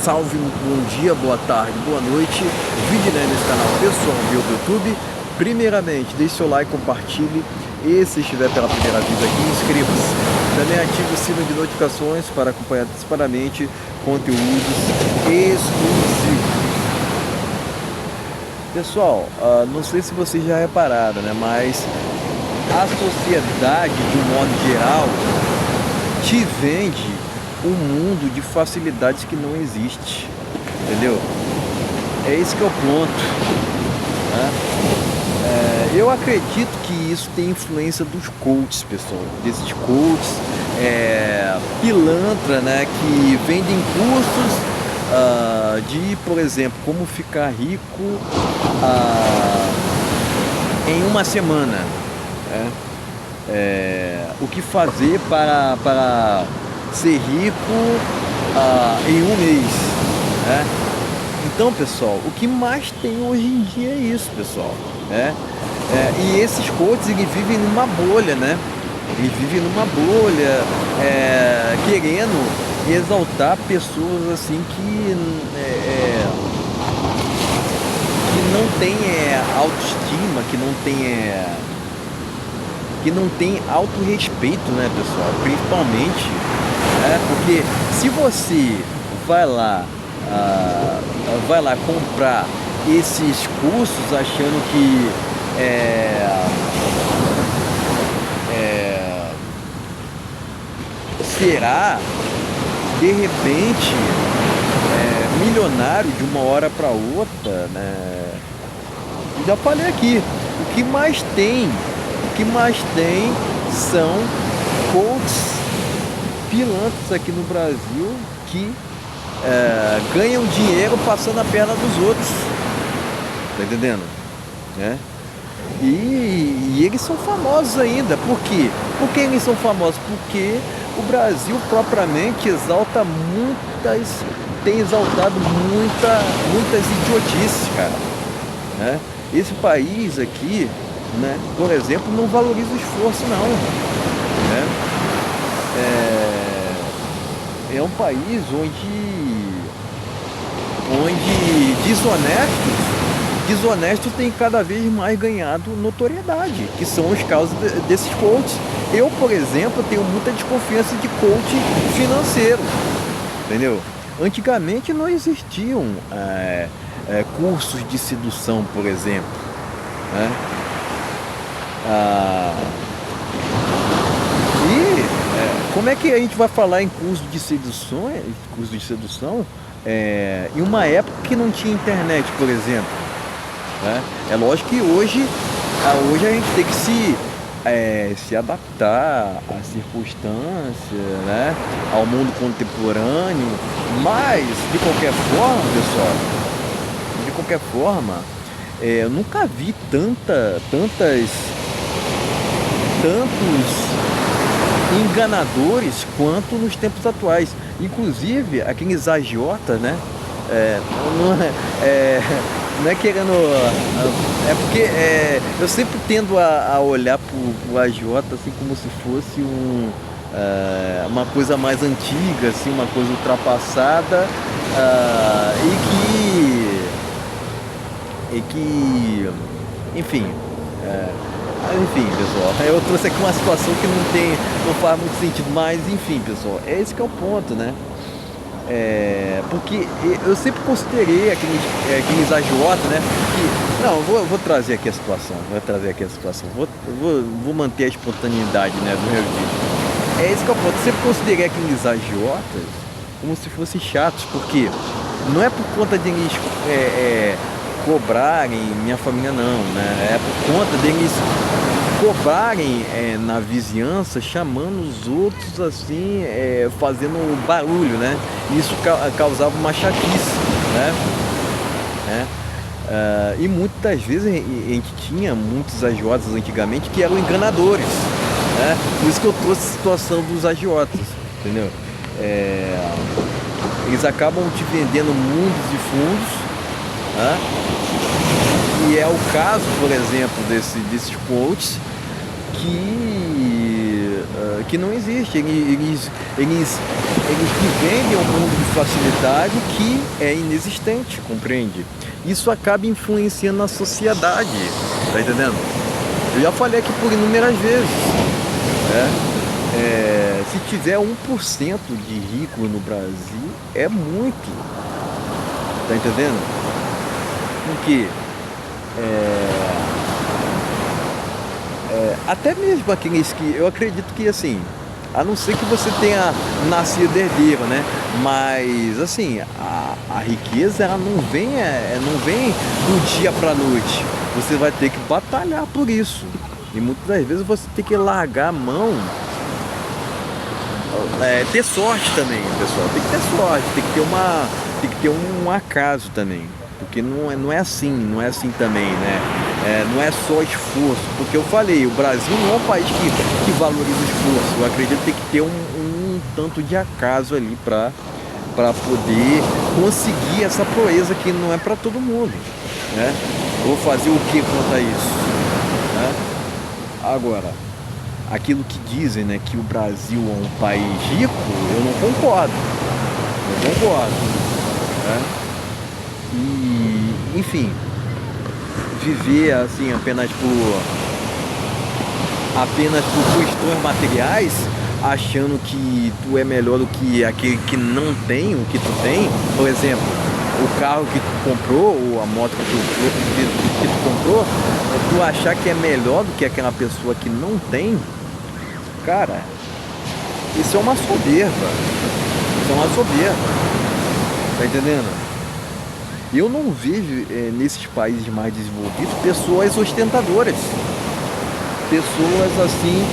salve, bom dia, boa tarde, boa noite. Vídeo nesse canal pessoal meu do YouTube. Primeiramente, deixe seu like, compartilhe e se estiver pela primeira vez aqui, inscreva-se. Também ative o sino de notificações para acompanhar antecipadamente conteúdos exclusivos. Pessoal, não sei se vocês já repararam, né? Mas a sociedade, de um modo geral, te vende um mundo de facilidades que não existe, entendeu? É esse que é o ponto, né? Eu acredito que isso tem influência dos coaches, pessoal, desses coaches pilantra, né, que vendem cursos de, por exemplo, como ficar rico em uma semana, né? O que fazer para ser rico em um mês, né? Então, pessoal, o que mais tem hoje em dia é isso, pessoal, né? E esses coaches, eles vivem numa bolha, né? Eles vivem numa bolha, querendo exaltar pessoas assim que não tem autoestima, que não tem autorrespeito, né, pessoal? Principalmente, porque se você vai lá comprar esses cursos achando que será de repente milionário de uma hora para outra, né? Já falei aqui, o que mais tem são coaches pilantras aqui no Brasil que ganham dinheiro passando a perna dos outros, tá entendendo? E eles são famosos ainda. Por quê? Por que eles são famosos? Porque o Brasil propriamente tem exaltado muitas idiotices, cara, né? Esse país aqui, né, por exemplo, não valoriza o esforço, não, né? É um país onde desonestos têm cada vez mais ganhado notoriedade, que são os casos desses coaches. Eu, por exemplo, tenho muita desconfiança de coach financeiro, entendeu? Antigamente não existiam cursos de sedução, por exemplo, né? Como é que a gente vai falar em curso de sedução em uma época que não tinha internet, por exemplo, né? É lógico que hoje a gente tem que se adaptar à circunstância, né? Ao mundo contemporâneo, mas de qualquer forma, pessoal, eu nunca vi tantos enganadores quanto nos tempos atuais. Inclusive aqueles agiotas, né? Não é querendo, é porque eu sempre tendo a olhar pro agiota assim como se fosse uma coisa mais antiga, assim, uma coisa ultrapassada, enfim, pessoal, eu trouxe aqui uma situação que não faz muito sentido, mas enfim, pessoal, é esse que é o ponto, né? Porque eu sempre considerei aqueles agiotas, né? Que, não, eu vou trazer aqui a situação, vou manter a espontaneidade, né, do meu vídeo. É esse que é o ponto. Eu sempre considerei aqueles agiotas como se fossem chatos, porque não é por conta de eles cobrarem minha família, não, né? É por conta deles cobrarem na vizinhança, chamando os outros assim, fazendo barulho, né? Isso causava uma chatice, né? E muitas vezes a gente tinha muitos agiotas antigamente que eram enganadores, né? Por isso que eu trouxe a situação dos agiotas, entendeu? Eles acabam te vendendo mundos e fundos, né? E é o caso, por exemplo, desses coaches que não existe. Eles que vendem um mundo de facilidade que é inexistente, compreende? Isso acaba influenciando na sociedade, tá entendendo? Eu já falei aqui por inúmeras vezes, né? Se tiver 1% de rico no Brasil, é muito, tá entendendo? Porque até mesmo aqueles que eu acredito que assim, a não ser que você tenha nascido herdeiro, né? Mas assim, a riqueza ela não vem do dia para noite. Você vai ter que batalhar por isso. E muitas das vezes você tem que largar a mão. Ter sorte também, pessoal. Tem que ter sorte, tem que ter um acaso também. Porque não é assim também, né? Não é só esforço. Porque eu falei, o Brasil não é um país que valoriza o esforço. Eu acredito que tem que ter um tanto de acaso ali para poder conseguir essa proeza que não é para todo mundo, né? Eu vou fazer o que quanto a isso, né? Agora, aquilo que dizem, né, que o Brasil é um país rico, eu não concordo. Né? E, enfim, viver assim apenas por questões materiais, achando que tu é melhor do que aquele que não tem o que tu tem. Por exemplo, o carro que tu comprou, ou a moto que tu comprou, tu achar que é melhor do que aquela pessoa que não tem, cara, isso é uma soberba. Tá entendendo? Eu não vejo nesses países mais desenvolvidos pessoas ostentadoras. Pessoas assim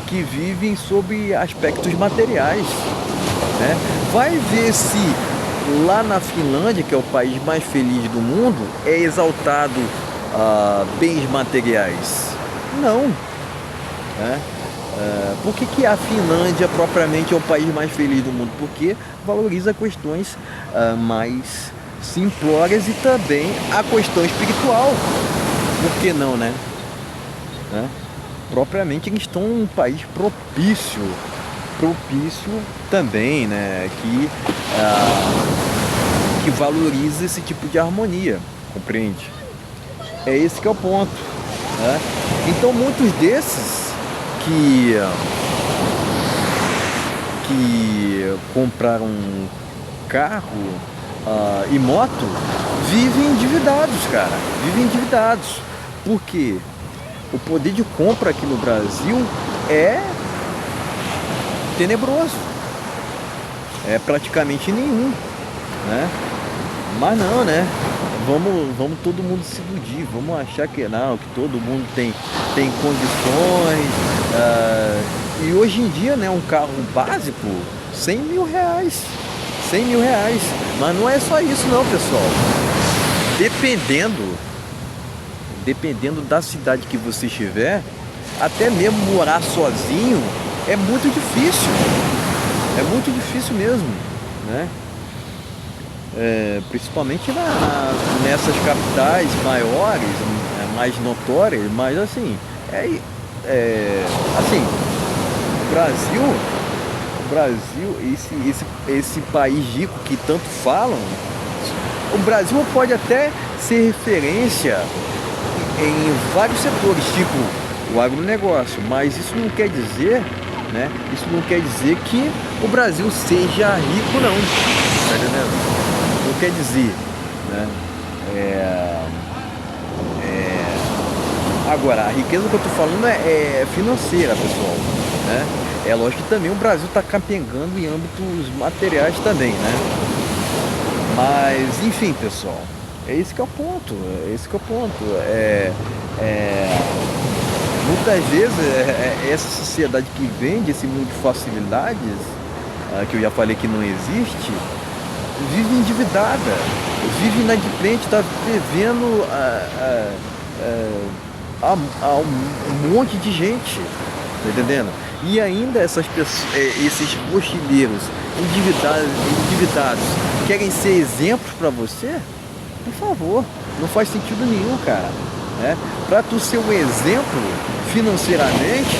que vivem sob aspectos materiais, né? Vai ver se lá na Finlândia, que é o país mais feliz do mundo, é exaltado bens materiais. Não, né? Por que a Finlândia propriamente é o país mais feliz do mundo? Porque valoriza questões mais simplórias e também a questão espiritual. Por que não, né? Propriamente eles estão em um país propício também, né? Que valoriza esse tipo de harmonia, compreende? É esse que é o ponto, né? Então muitos desses que compraram carro e moto vivem endividados, cara. Vivem endividados. Por quê? O poder de compra aqui no Brasil é tenebroso. É praticamente nenhum, né? Mas não, né? Vamos todo mundo se iludir, vamos achar que não, que todo mundo tem condições. E hoje em dia, né, um carro básico, 100 mil reais. 100 mil reais. Mas não é só isso não, pessoal. Dependendo da cidade que você estiver, até mesmo morar sozinho é muito difícil. É muito difícil mesmo, né? Principalmente nessas capitais maiores, mais notórias, mas assim, assim, o Brasil, esse país rico que tanto falam, o Brasil pode até ser referência em vários setores, tipo o agronegócio, mas isso não quer dizer, né? Isso não quer dizer que o Brasil seja rico, não, tá entendendo? Não quer dizer, né? Agora, a riqueza que eu tô falando é financeira, pessoal, né? É lógico que também o Brasil está capengando em âmbitos materiais também, né? Mas, enfim, pessoal, é esse que é o ponto, muitas vezes essa sociedade que vende esse mundo de facilidades, que eu já falei que não existe, vive endividada, vive inadimplente, está devendo a um monte de gente, tá entendendo? E ainda essas pessoas, esses mochileiros endividados querem ser exemplos para você? Por favor, não faz sentido nenhum, cara. né? Para tu ser um exemplo financeiramente,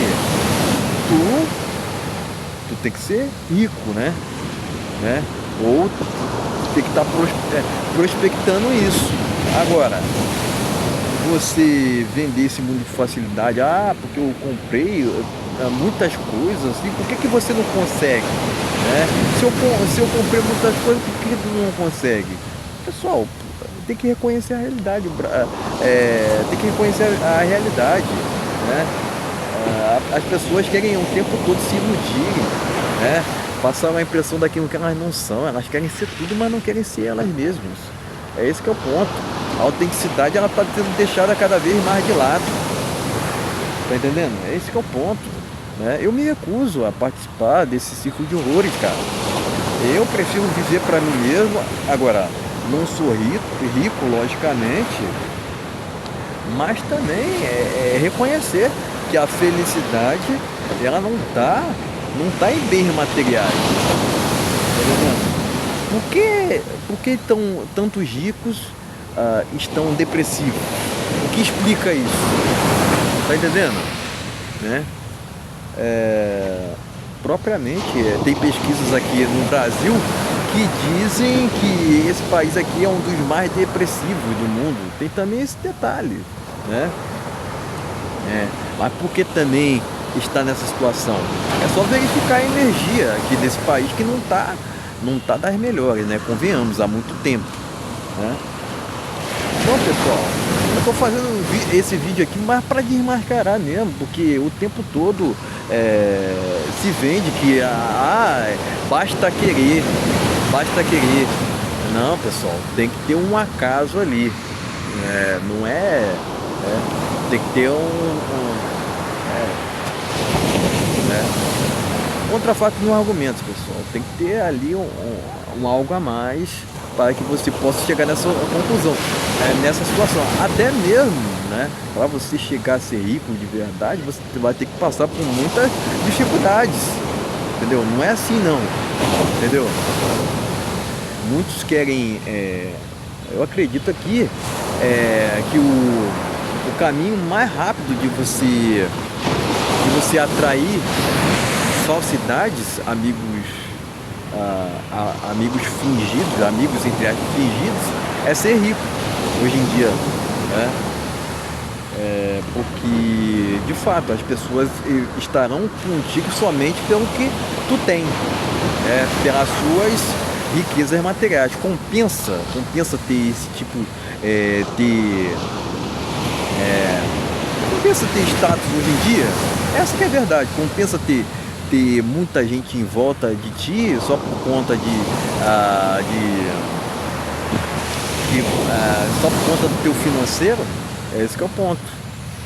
tu tem que ser rico, né? Ou tem que estar prospectando isso. Agora, você vender esse mundo de facilidade, porque eu comprei muitas coisas, assim, por que você não consegue? Né? Se eu comprei muitas coisas, por que tu não consegue? Pessoal, tem que reconhecer a realidade, tem que reconhecer a realidade, né? As pessoas querem o tempo todo se iludirem, né? Passar uma impressão daquilo que elas não são, elas querem ser tudo, mas não querem ser elas mesmas. É esse que é o ponto. A autenticidade, ela está sendo deixada cada vez mais de lado. Tá entendendo? É esse que é o ponto, né? Eu me recuso a participar desse ciclo de horrores, cara. Eu prefiro viver para mim mesmo. Agora, não sou rico, logicamente, mas também é reconhecer que a felicidade, ela não tá em bens materiais. Tá entendendo? Por que tantos ricos estão depressivos? O que explica isso? Tá entendendo? Né? Propriamente, tem pesquisas aqui no Brasil que dizem que esse país aqui é um dos mais depressivos do mundo. Tem também esse detalhe, né? Mas por que também está nessa situação? É só verificar a energia aqui desse país, que não tá das melhores, né? Convenhamos, há muito tempo, né? Bom, pessoal, eu tô fazendo esse vídeo aqui mais para desmascarar mesmo, porque o tempo todo se vende que basta querer. Não, pessoal, tem que ter um acaso ali, não tem que ter contra fato no argumento, pessoal. Tem que ter ali um algo a mais para que você possa chegar nessa conclusão, nessa situação. Até mesmo, né, para você chegar a ser rico de verdade, você vai ter que passar por muitas dificuldades, entendeu? Não é assim não, entendeu? Muitos querem, eu acredito aqui, que o caminho mais rápido de você atrair falsidades, amigos fingidos, amigos entre aspas fingidos, é ser rico hoje em dia, né? Porque de fato as pessoas estarão contigo somente pelo que tu tem, pelas suas riquezas materiais. Compensa ter esse tipo, compensa ter status hoje em dia. Essa que é a verdade. Compensa ter muita gente em volta de ti só por conta só por conta do teu financeiro. É esse que é o ponto.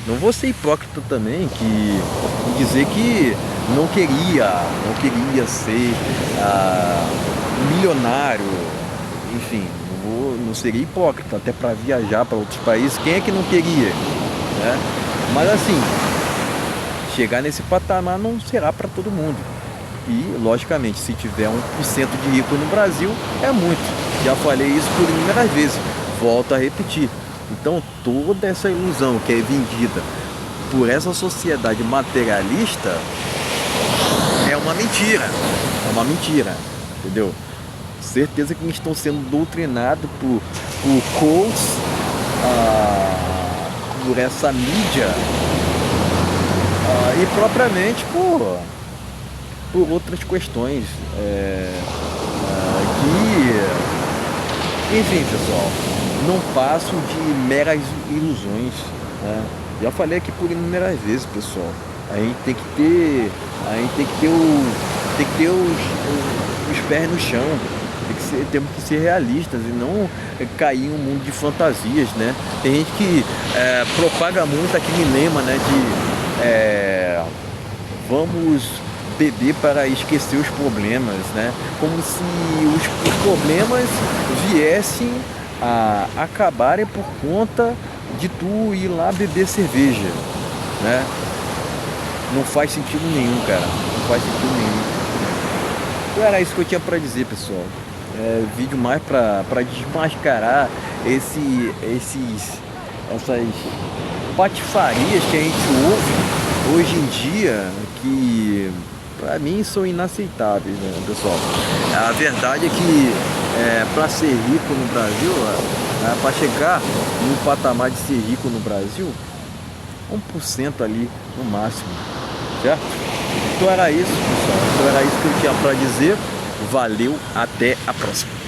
Não vou ser hipócrita também e dizer que não queria ser milionário, enfim, não seria hipócrita até para viajar para outros países. Quem é que não queria, né? Mas assim, chegar nesse patamar não será para todo mundo. E, logicamente, se tiver 1% de rico no Brasil, é muito. Já falei isso por inúmeras vezes. Volto a repetir. Então, toda essa ilusão que é vendida por essa sociedade materialista é uma mentira. É uma mentira, entendeu? Certeza que estão sendo doutrinados por coaches, por essa mídia, e propriamente por outras questões que, enfim, pessoal, não passam de meras ilusões, né? Já falei aqui por inúmeras vezes, pessoal. A gente tem que ter os pés no chão. Temos que ser realistas e não cair em um mundo de fantasias, né? Tem gente que propaga muito aquele lema, né, de vamos beber para esquecer os problemas, né? Como se os problemas viessem a acabarem por conta de tu ir lá beber cerveja, né? Não faz sentido nenhum, cara. Não faz sentido nenhum. Então era isso que eu tinha para dizer, pessoal. Vídeo mais para desmascarar esses essas patifarias que a gente ouve hoje em dia, que para mim são inaceitáveis, né, pessoal? A verdade é que para ser rico no Brasil, para chegar no patamar de ser rico no Brasil, 1% ali no máximo, certo? Então era isso, pessoal. Então era isso que eu tinha para dizer. Valeu, até a próxima.